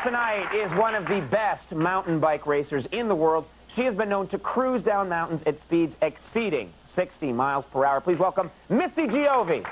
tonight is one of the best mountain bike racers in the world. She has been known to cruise down mountains at speeds exceeding 60 miles per hour. Please welcome Missy Giove.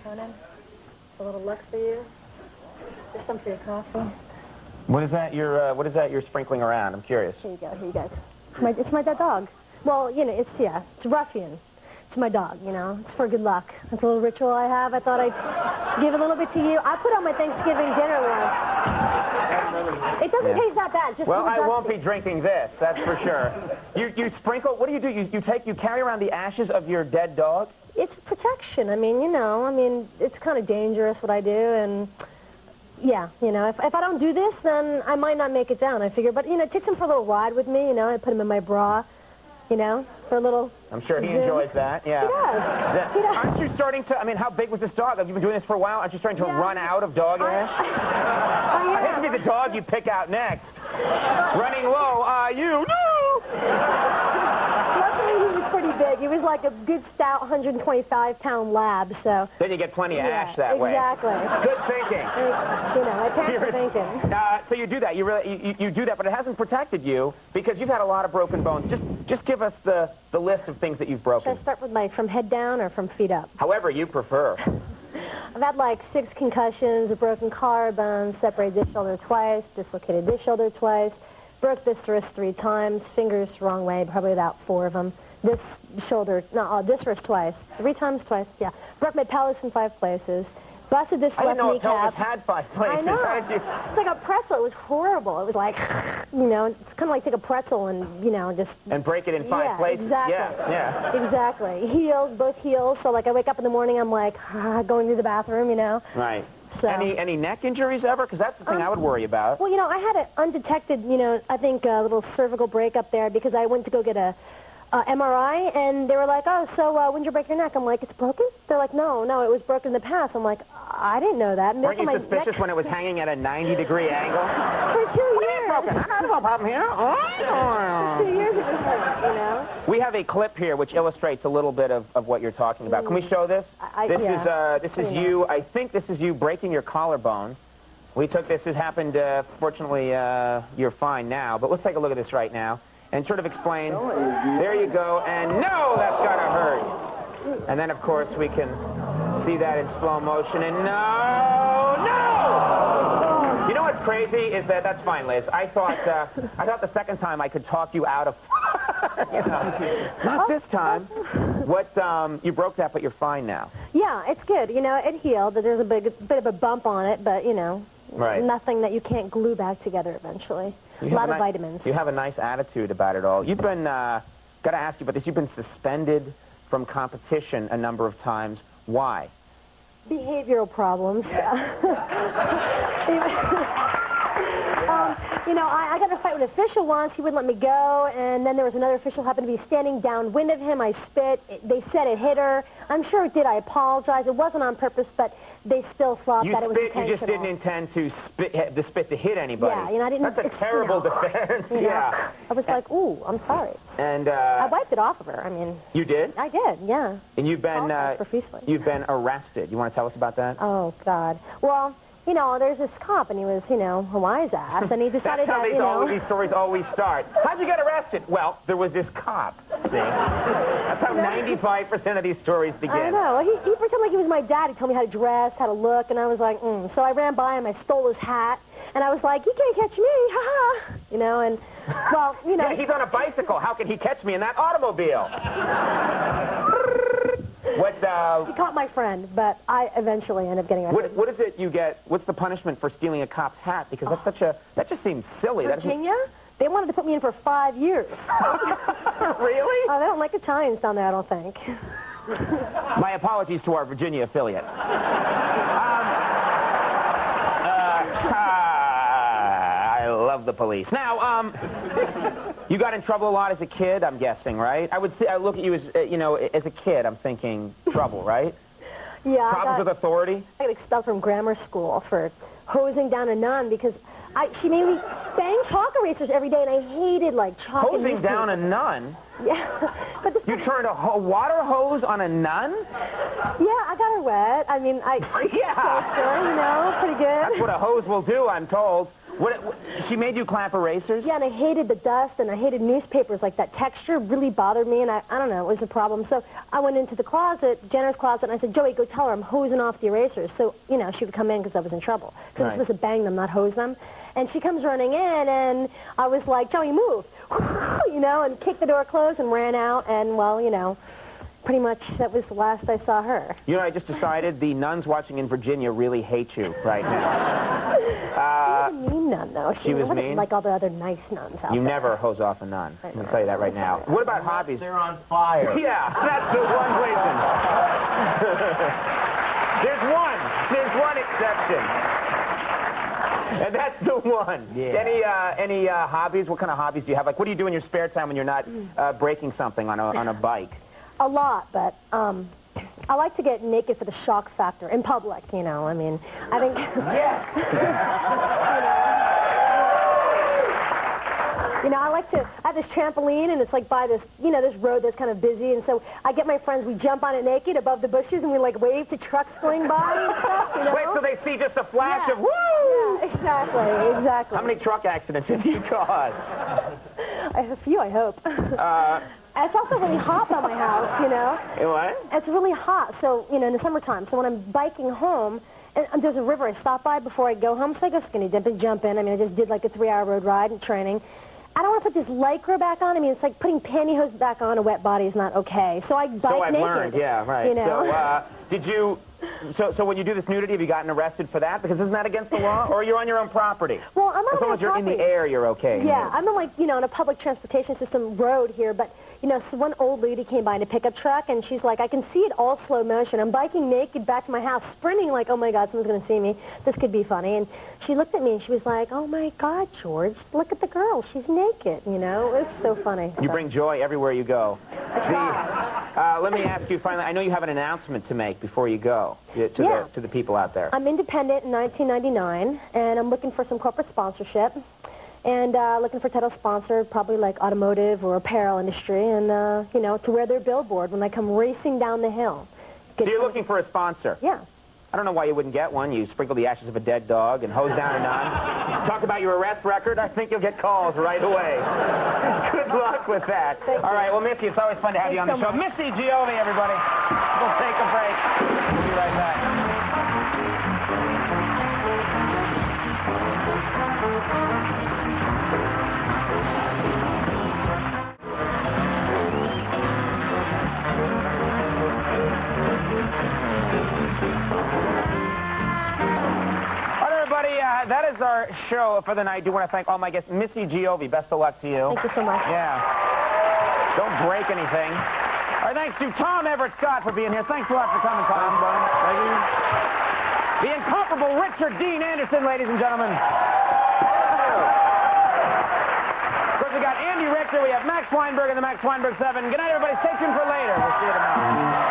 Conan, a little luck for you. Just some for your coffee. What is that you're sprinkling around? I'm curious. Here you go, here you go. It's my dead dog. Well, you know, it's ruffian. It's my dog, you know. It's for good luck. It's a little ritual I have. I thought I'd give a little bit to you. I put on my Thanksgiving dinner once. It doesn't taste that bad. Just well, I won't be drinking this, that's for sure. You sprinkle, what do? You carry around the ashes of your dead dog? It's protection. I mean, you know, it's kind of dangerous what I do, and yeah, you know, if I don't do this, then I might not make it down, I figure. But, you know, take him for a little ride with me, you know. I put him in my bra, you know, for a little... I'm sure he enjoys that, yeah. He does. He does. Aren't you starting to, I mean, how big was this dog? Have you been doing this for a while? Aren't you starting to run out of dog ash? I hate to be the dog you pick out next. Running low, you, no! Luckily, he was pretty big. He was like a good, stout, 125-pound lab, so... Then you get plenty of ash that way. Exactly. Good thinking. You know, my parents are thinking. So you do that. You do that, but it hasn't protected you because you've had a lot of broken bones. Just give us the list of things that you've broken. Should I start with from head down or from feet up? However you prefer. I've had like 6 concussions, a broken collarbone, separated this shoulder twice, dislocated this shoulder twice, broke this wrist 3 times, fingers wrong way, probably about 4 of them. This shoulder, no, this wrist twice, 3 times twice, yeah. Broke my pelvis in 5 places. Busted this left kneecap. I didn't know a pelvis had 5 places. I know. How did you... It's like a pretzel. It was horrible. It was like, you know, it's kind of like take a pretzel and, you know, just... And break it in 5 places. Exactly. Yeah. Exactly. Heels, both heels. So, like, I wake up in the morning, I'm like, going to the bathroom, you know. Right. So. Any neck injuries ever? Because that's the thing I would worry about. Well, you know, I had an undetected, you know, I think a little cervical break up there because I went to go get a MRI, and they were like, oh, so when did you break your neck? I'm like, it's broken? They're like, no, it was broken in the past. I'm like, I didn't know that. Weren't you suspicious when it was hanging at a 90-degree angle? For 2 years. Broken. I don't have a problem here. For 2 years it was hurt, you know? We have a clip here which illustrates a little bit of what you're talking about. Can we show this? This is you. I think this is you breaking your collarbone. We took this. It happened, fortunately, you're fine now. But let's take a look at this right now and sort of explain. There you go. And no, that's got to hurt. And then, of course, we can see that in slow motion. And no! You know what's crazy is that's fine, Liz. I thought the second time I could talk you out of... you know, not this time. You broke that, but you're fine now. Yeah, it's good. You know, it healed. There's a bit of a bump on it, but, you know, nothing that you can't glue back together eventually. A lot of vitamins. You have a nice attitude about it all. You've been, got to ask you about this, you've been suspended from competition a number of times. Why? Behavioral problems. You know, I got in a fight with an official once. He wouldn't let me go, and then there was another official who happened to be standing downwind of him. I spit. They said it hit her. I'm sure it did. I apologize. It wasn't on purpose, but they still thought that it was intentional. You just didn't intend to spit to hit anybody. Yeah, you know, I didn't... That's a terrible defense, yeah. I was like, ooh, I'm sorry. And, I wiped it off of her, I mean... You did? I did, yeah. And you've been, profusely. You've been arrested. You want to tell us about that? Oh, God. Well... You know, there's this cop, and he was, you know, a wise ass, and he decided that, you know... these stories always start. How'd you get arrested? Well, there was this cop, see? That's how 95% of these stories begin. I know. He pretended like he was my dad. He told me how to dress, how to look, and I was like, So I ran by him, I stole his hat, and I was like, you can't catch me, ha-ha. You know, and, well, you know... Yeah, he's on a bicycle. How can he catch me in that automobile? He caught my friend, but I eventually ended up getting arrested. What is it you get? What's the punishment for stealing a cop's hat? Because that's that just seems silly. Virginia? They wanted to put me in for 5 years. Really? Oh, they don't like Italians down there, I don't think. My apologies to our Virginia affiliate. I love the police. Now, you got in trouble a lot as a kid, I'm guessing, right? I look at you as, you know, as a kid, I'm thinking trouble, right? Yeah. Problems with authority? I got expelled from grammar school for hosing down a nun because she made me bang chalk erasers every day, and I hated, like, chalk and Hosing down a nun? Yeah. But you turned a water hose on a nun? Yeah, I got her wet. I mean, yeah. Pretty good. That's what a hose will do, I'm told. She made you clamp erasers? Yeah, and I hated the dust, and I hated newspapers. Like, that texture really bothered me, and I don't know, it was a problem. So I went into the closet, Jenner's closet, and I said, Joey, go tell her I'm hosing off the erasers. So, she would come in because I was in trouble. Because I was supposed to bang them, not hose them. And she comes running in, and I was like, Joey, move. And kicked the door closed and ran out, and, well, pretty much that was the last I saw her. I just decided the nuns watching in Virginia really hate you right now. She was a mean nun, though. She was wasn't mean? like all the other nice nuns out there. You never hose off a nun. I'm going to tell you that right now. What about hobbies? They're on fire. Yeah, that's the one reason. There's one exception. And that's the one. Yeah. Any hobbies? What kind of hobbies do you have? Like, what do you do in your spare time when you're not breaking something on a bike? A lot, but I like to get naked for the shock factor in public, I mean, I think... Yes! I have this trampoline, and it's like by this, this road that's kind of busy, and so I get my friends, we jump on it naked above the bushes, and we, like, wave to trucks going by and stuff, Wait, so they see just a flash of, woo! Yeah, exactly. How many truck accidents have you caused? I have a few, I hope. It's also really hot by my house, What? It's really hot, so, in the summertime. So when I'm biking home, and there's a river I stop by before I go home, so I go skinny dip and jump in. I mean, I just did like a 3-hour road ride and training. I don't want to put this Lycra back on. I mean, it's like putting pantyhose back on a wet body is not okay. So I bike naked. So I've learned, yeah, right. So, so when you do this nudity, have you gotten arrested for that? Because isn't that against the law? Or you're on your own property? Well, I'm on as long as you're in the air, you're okay. Yeah, I'm on, like, on a public transportation system road here, but, so one old lady came by in a pickup truck, and she's like, I can see it all slow motion. I'm biking naked back to my house, sprinting like, oh, my God, someone's going to see me. This could be funny. And she looked at me, and she was like, oh, my God, George, look at the girl. She's naked, It was so funny. You bring joy everywhere you go. I try. Let me ask you finally, I know you have an announcement to make before you go to the people out there. I'm independent in 1999, and I'm looking for some corporate sponsorship. And looking for title sponsor, probably like automotive or apparel industry, and, to wear their billboard when I come racing down the hill. So you're looking for a sponsor? Yeah. I don't know why you wouldn't get one. You sprinkle the ashes of a dead dog and hose down a nun. Talk about your arrest record. I think you'll get calls right away. Good luck with that. All right, well, Missy, it's always fun to have you on the show. Missy Giove, everybody. We'll take a break. We'll be right back. That is our show for the night. I do want to thank all my guests. Missy Giove, best of luck to you. Thank you so much. Yeah. Don't break anything. All right, thanks to Tom Everett Scott for being here. Thanks a lot for coming, Tom. Thank you. The incomparable Richard Dean Anderson, ladies and gentlemen. Of course, we got Andy Richter. We have Max Weinberg and the Max Weinberg 7. Good night, everybody. Stay tuned for later. We'll see you tomorrow.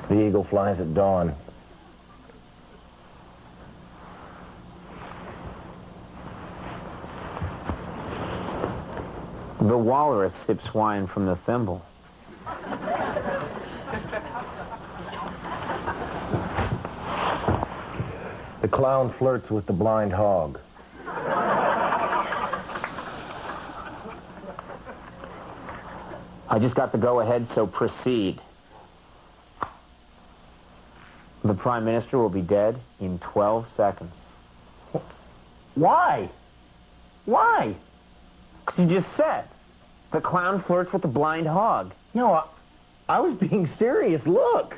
The eagle flies at dawn. The walrus sips wine from the thimble. The clown flirts with the blind hog. I just got the go-ahead, so proceed. The Prime Minister will be dead in 12 seconds. Why? Why? Because you just said, the clown flirts with the blind hog. No, I was being serious. Look.